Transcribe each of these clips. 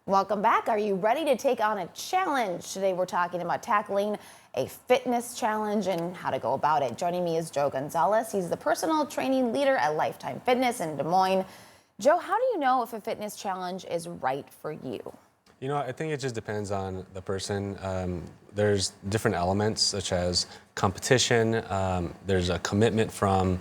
Welcome back. Are you ready to take on a challenge? Today we're talking about tackling a fitness challenge and how to go about it. Joining me is Joe Gonzalez. He's the personal training leader at Lifetime Fitness in Des Moines. Joe, how do you know if a fitness challenge is right for you? You know, I think it just depends on the person. There's different elements such as competition. There's a commitment from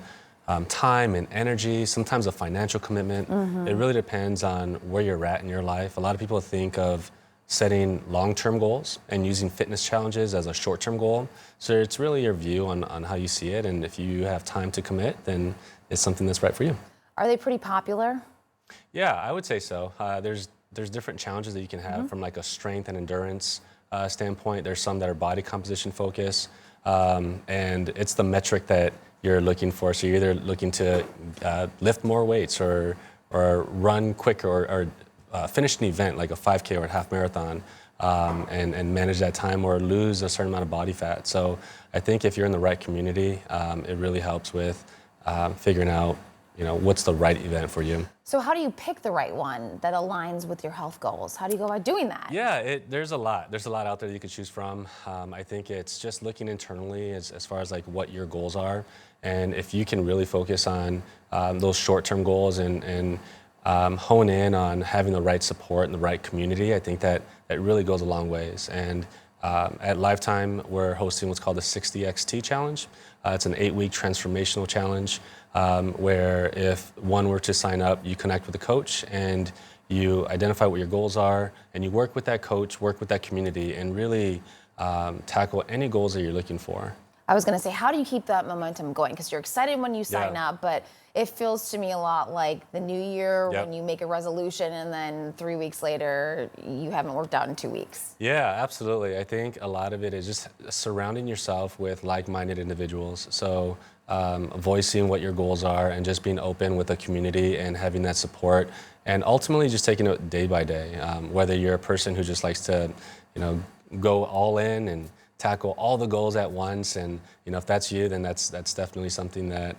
time and energy, sometimes a financial commitment. It really depends on where you're at in your life. A lot of people think of setting long-term goals and using fitness challenges as a short-term goal. So it's really your view on how you see it. And if you have time to commit, then it's something that's right for you. Are they pretty popular? Yeah, I would say so. There's different challenges that you can have from like a strength and endurance standpoint. There's some that are body composition focused, and it's the metric that you're looking for. So you're either looking to lift more weights or run quicker or finish an event like a 5K or a half marathon and manage that time or lose a certain amount of body fat. So I think if you're in the right community, it really helps with figuring out what's the right event for you. So how do you pick the right one that aligns with your health goals? How do you go about doing that? Yeah, there's a lot. There's a lot out there that you could choose from. I think it's just looking internally as far as like what your goals are. And if you can really focus on those short-term goals and hone in on having the right support and the right community, I think that really goes a long ways. And at Lifetime, we're hosting what's called the 60XT Challenge. It's an 8-week transformational challenge where if one were to sign up, you connect with a coach and you identify what your goals are and you work with that coach, work with that community, and really tackle any goals that you're looking for. I was going to say, how do you keep that momentum going? Because you're excited when you sign up, but it feels to me a lot like the new year when you make a resolution and then 3 weeks later, you haven't worked out in 2 weeks. Yeah, absolutely. I think a lot of it is just surrounding yourself with like-minded individuals. So voicing what your goals are and just being open with the community and having that support and ultimately just taking it day by day. Whether you're a person who just likes to, go all in and tackle all the goals at once, and if that's you, then that's definitely something that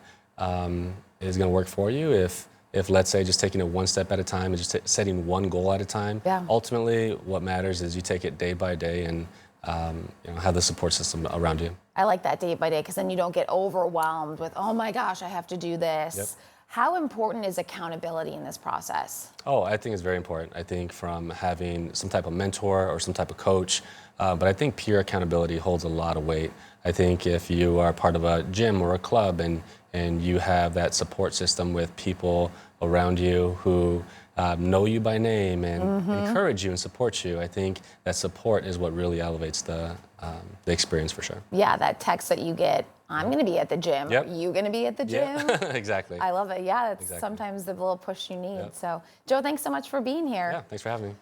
is going to work for you. If let's say just taking it one step at a time and just setting one goal at a time, ultimately what matters is you take it day by day and have the support system around you. I like that day by day because then you don't get overwhelmed with, oh my gosh, I have to do this. Yep. How important is accountability in this process? Oh, I think it's very important. I think from having some type of mentor or some type of coach, but I think peer accountability holds a lot of weight. I think if you are part of a gym or a club and you have that support system with people around you who know you by name and encourage you and support you, I think that support is what really elevates the experience for sure. Yeah, that text that you get, I'm going to be at the gym. Are you going to be at the gym? Exactly. I love it. Yeah, it's sometimes the little push you need. So, Joe, thanks so much for being here. Yeah, thanks for having me.